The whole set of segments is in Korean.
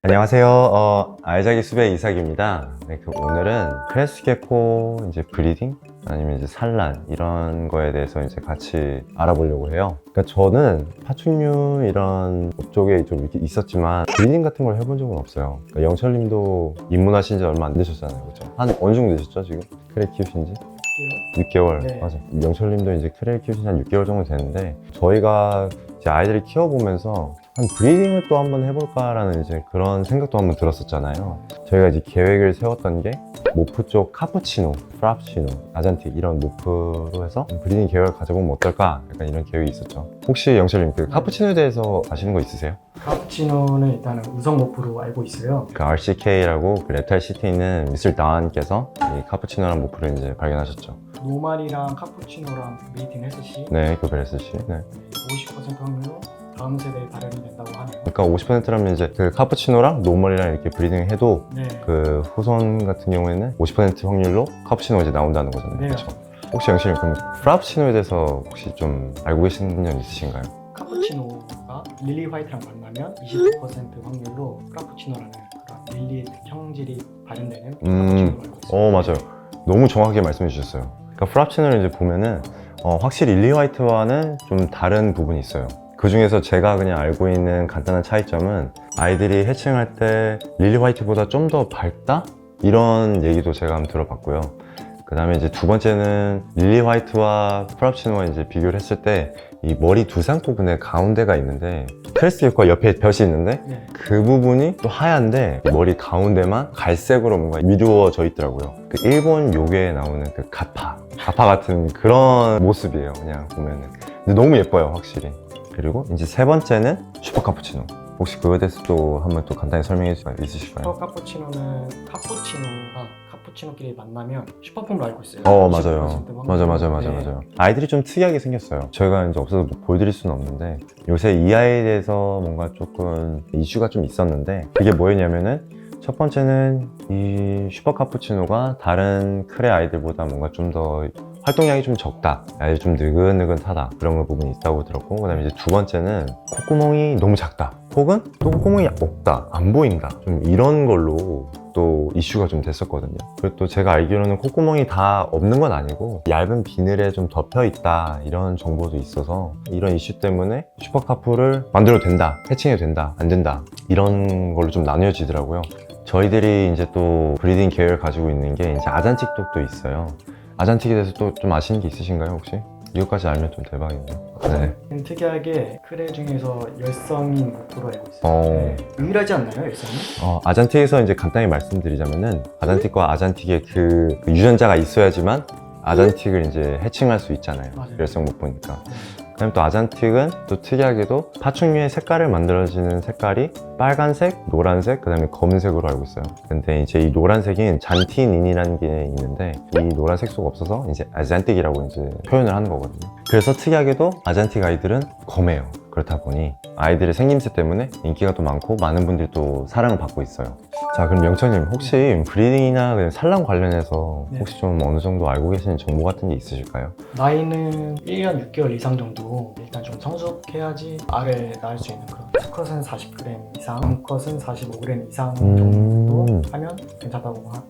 안녕하세요. 알자기 수배 이삭입니다. 네, 오늘은 크레스 게코 이제 브리딩 아니면 이제 산란 이런 거에 대해서 이제 같이 알아보려고 해요. 그러니까 저는 파충류 이런 쪽에 좀 이렇게 있었지만 브리딩 같은 걸 해본 적은 없어요. 그러니까 영철님도 입문하신 지 얼마 안 되셨잖아요, 그렇죠? 한 어느 정도 되셨죠 지금? 크레 키우신 지? 6개월. 네. 맞아. 영철님도 이제 크레 키우신 지 한 6개월 정도 됐는데 저희가 이제 아이들을 키워보면서 한 브리딩을 또 한번 해볼까라는 이제 그런 생각도 한번 들었었잖아요. 저희가 이제 계획을 세웠던 게 모프 쪽 카푸치노, 프라푸치노, 아잔틱 이런 모프로 해서 브리딩 계획을 가져보면 어떨까? 약간 이런 계획이 있었죠. 혹시 영철님 그 카푸치노에 대해서 아시는 거 있으세요? 카푸치노는 일단은 우성 모프로 알고 있어요. 그 RCK라고 그 랩탈 시티에 있는 미술 다한께서 이 카푸치노라는 모프를 이제 발견하셨죠. 노말이랑 카푸치노랑 메이팅 했을 시 네, 그 베레스 씨. 네. 50% 확률로 다음 세대에 발현이 된다고 하네요. 그러니까 50%라면 이제 그 카푸치노랑 노멀이랑 이렇게 브리딩을 해도 네. 그 후손 같은 경우에는 50% 확률로 카푸치노가 이제 나온다는 거잖아요. 네. 그렇죠? 혹시 영실님 그럼 프라푸치노에 대해서 혹시 좀 알고 계시는 점 있으신가요? 카푸치노가 릴리 화이트랑 만나면 25% 확률로 프라푸치노라는 그런 릴리 형질이 발현되는 카푸치노로 알고 있어요. 맞아요. 너무 정확하게 말씀해 주셨어요. 그러니까 프라푸치노를 이제 보면은 확실히 릴리 화이트와는 좀 다른 부분이 있어요. 그 중에서 제가 그냥 알고 있는 간단한 차이점은 아이들이 해칭할 때 릴리 화이트보다 좀 더 밝다? 이런 얘기도 제가 한번 들어봤고요. 그 다음에 이제 두 번째는 릴리 화이트와 프라푸치노와 이제 비교를 했을 때 이 머리 두상 부분에 가운데가 있는데 크레스 게코 옆에 볕이 있는데 네. 그 부분이 또 하얀데 머리 가운데만 갈색으로 뭔가 미루어져 있더라고요. 그 일본 요괴에 나오는 그 가파 같은 그런 모습이에요. 그냥 보면은. 근데 너무 예뻐요, 확실히. 그리고 이제 세 번째는 슈퍼 카푸치노. 혹시 그거에 대해서 또 한번 또 간단히 설명해 주실 수 있으실까요? 슈퍼 카푸치노는 카푸치노가 카푸치노끼리 만나면 슈퍼폼으로 알고 있어요. 맞아요. 25% 맞아요. 아이들이 좀 특이하게 생겼어요. 저희가 이제 없어서 뭐 보여드릴 수는 없는데 요새 이 아이에 대해서 뭔가 조금 이슈가 좀 있었는데 그게 뭐였냐면은 첫 번째는 이 슈퍼 카푸치노가 다른 크레 아이들보다 뭔가 좀 더 활동량이 좀 적다, 아이들 좀 느긋느긋하다 그런 부분이 있다고 들었고, 그 다음에 이제 두 번째는 콧구멍이 너무 작다 혹은 또 콧구멍이 없다, 안 보인다, 좀 이런 걸로 또 이슈가 좀 됐었거든요. 그리고 또 제가 알기로는 콧구멍이 다 없는 건 아니고 얇은 비늘에 좀 덮여 있다 이런 정보도 있어서 이런 이슈 때문에 슈퍼카푸를 만들어도 된다, 해칭해도 된다, 안 된다 이런 걸로 좀 나뉘어지더라고요. 저희들이 이제 또 브리딩 계획을 가지고 있는 게 이제 아잔틱 쪽도 있어요. 아잔틱에 대해서 또 좀 아시는 게 있으신가요, 혹시? 이것까지 알면 좀 대박인데요. 네. 특이하게 크레 중에서 열성인 모프로 알고 있어요. 어. 네. 유일하지 않나요, 열성이? 아잔틱에서 이제 간단히 말씀드리자면은 아잔틱과 아잔틱의 그 유전자가 있어야지만 아잔틱을 이제 해칭할 수 있잖아요. 맞아요. 열성 못 보니까. 네. 그다음에 또 아잔틱은 또 특이하게도 파충류의 색깔을 만들어지는 색깔이 빨간색, 노란색, 그다음에 검은색으로 알고 있어요. 근데 이제 이 노란색인 잔티닌이라는 게 있는데 이 노란 색소가 없어서 이제 아잔틱이라고 이제 표현을 하는 거거든요. 그래서 특이하게도 아잔틱 아이들은 검해요. 그렇다 보니 아이들의 생김새 때문에 인기가 또 많고 많은 분들이 또 사랑을 받고 있어요. 자, 그럼 영철님 혹시 브리딩이나 그냥 산란 관련해서 네. 혹시 좀 어느 정도 알고 계시는 정보 같은 게 있으실까요? 나이는 1년 6개월 이상 정도 일단 좀 성숙해야지 알을 낳을 수 있는 그런 수컷은 40g 이상, 암컷은 45g 이상 정도 하면 괜찮다고 합니다.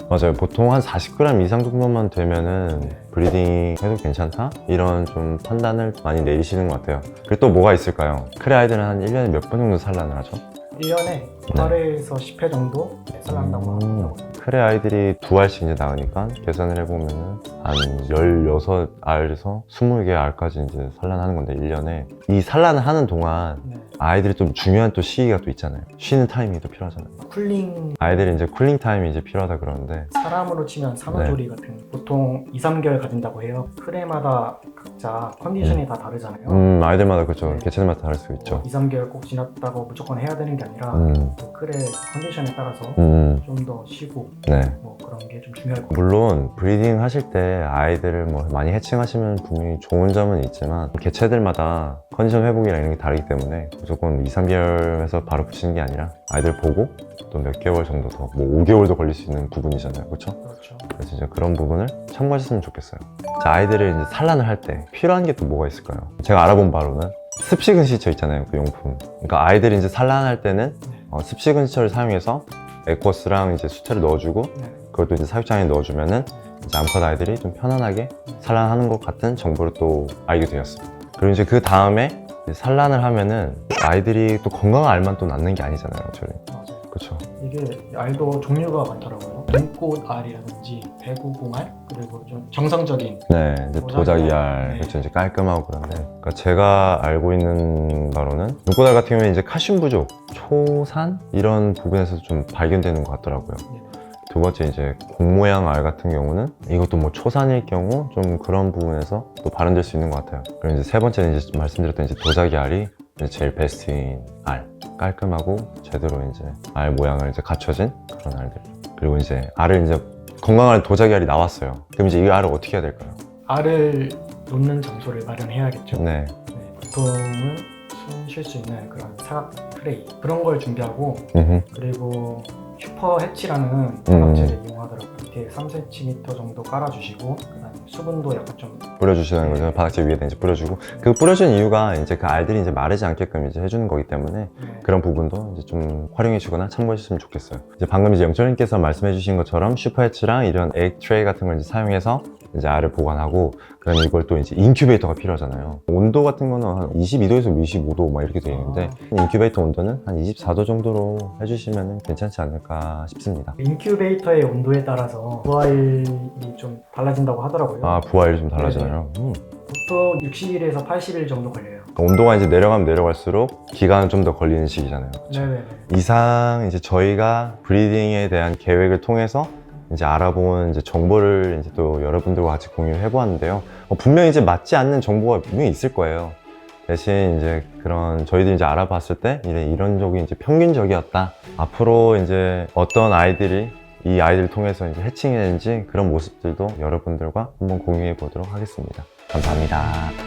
맞아요. 보통 한 40g 이상 정도만 되면은 네. 브리딩 해도 괜찮다? 이런 좀 판단을 많이 내리시는 것 같아요. 그리고 또 뭐가 있을까요? 크레 아이들은 한 1년에 몇 번 정도 산란을 하죠? 1년에 8회에서 10회 정도 산란한다고 합니다. 크레 아이들이 2알씩 이제 나으니까 계산을 해보면은 한 16알에서 20개 알까지 이제 산란하는 건데 1년에 이 산란을 하는 동안 네. 아이들이 좀 중요한 또 시기가 또 있잖아요. 쉬는 타이밍이 또 필요하잖아요. 쿨링 아이들이 이제 쿨링 타임이 이제 필요하다 그러는데 사람으로 치면 산후조리 같은 보통 2, 3개월 가진다고 해요. 크레마다 각자 컨디션이 다 다르잖아요. 아이들마다 그렇죠. 네. 개체들마다 다를 수 있죠. 2, 3개월 꼭 지났다고 무조건 해야 되는 게 아니라 그 크레 컨디션에 따라서 좀 더 쉬고 네. 뭐 그런 게 좀 중요할 것 같아요. 물론 브리딩 하실 때 아이들을 뭐 많이 해칭하시면 분명히 좋은 점은 있지만 개체들마다 컨디션 회복이랑 이런 게 다르기 때문에 무조건 2, 3개월에서 바로 붙이는 게 아니라 아이들 보고 또 몇 개월 정도 더, 뭐 5개월도 걸릴 수 있는 부분이잖아요. 그렇죠? 그렇죠. 그래서 이제 그런 부분을 참고하셨으면 좋겠어요. 자, 아이들을 이제 산란을 할 때 필요한 게 또 뭐가 있을까요? 제가 알아본 바로는 습식 은시처 있잖아요, 그 용품. 그러니까 아이들이 이제 산란할 때는 네. 습식은처를 사용해서 에코스랑 이제 수채를 넣어주고 네. 그것도 이제 사육장에 넣어주면은 이제 암컷 아이들이 좀 편안하게 산란하는 것 같은 정보를 또 알게 되었습니다. 그리고 이제 그 다음에 산란을 하면은 아이들이 또 건강한 알만 또 낳는 게 아니잖아요, 저희. 맞아요. 그렇죠. 이게 알도 종류가 많더라고요. 눈꽃 알이라든지 배구공알, 그리고 좀 정상적인 네, 이제 도자기 알, 네. 그렇죠. 이제 깔끔하고 그런데. 그러니까 제가 알고 있는 바로는 눈꽃알 같은 경우에 이제 칼슘 부족, 초산 이런 부분에서 좀 발견되는 것 같더라고요. 네. 두 번째 이제 공 모양 알 같은 경우는 이것도 뭐 초산일 경우 좀 그런 부분에서 또 발현될 수 있는 것 같아요. 그리고 이제 세 번째는 이제 말씀드렸던 이제 도자기 알이 이제 제일 베스트인 알, 깔끔하고 제대로 이제 알 모양을 이제 갖춰진 그런 알들. 그리고 이제 알을 이제 건강한 도자기 알이 나왔어요. 그럼 이제 이 알을 어떻게 해야 될까요? 알을 놓는 장소를 마련해야겠죠. 네, 네, 보통은 숨 쉴 수 있는 그런 사각 트레이 그런 걸 준비하고, 음흠. 그리고 슈퍼 해치라는 사각제를 이용하더라고요. 밑에 3cm 정도 깔아주시고, 그다음에 수분도 약간 좀 뿌려주시는 거죠. 바닥재 위에다 이제 뿌려주고 그 뿌려준 이유가 이제 그 알들이 이제 마르지 않게끔 이제 해주는 거기 때문에 네. 그런 부분도 이제 좀 활용해 주거나 참고해 주시면 좋겠어요. 이제 방금 이제 영철님께서 말씀해 주신 것처럼 슈퍼해치랑 이런 액 트레이 같은 걸 이제 사용해서 이제 알을 보관하고, 그다음에 이걸 또 이제 인큐베이터가 필요하잖아요. 온도 같은 거는 한 22도에서 25도 막 이렇게 되어 있는데 인큐베이터 온도는 한 24도 정도로 해주시면 괜찮지 않을까 싶습니다. 인큐베이터의 온도에 따라서 부화일이 좀 달라진다고 하더라고요. 아, 부하율이 좀 달라지나요? 보통 60일에서 80일 정도 걸려요. 그러니까 온도가 이제 내려가면 내려갈수록 기간은 좀 더 걸리는 시기잖아요. 그렇죠? 네네. 이상 이제 저희가 브리딩에 대한 계획을 통해서 이제 알아본 이제 정보를 이제 또 여러분들과 같이 공유해 보았는데요. 분명히 이제 맞지 않는 정보가 분명히 있을 거예요. 대신 이제 그런 저희들이 이제 알아봤을 때 이런 적이 이제 평균적이었다. 앞으로 이제 어떤 아이들이 이 아이들을 통해서 이제 해칭이 되는지 그런 모습들도 여러분들과 한번 공유해 보도록 하겠습니다. 감사합니다.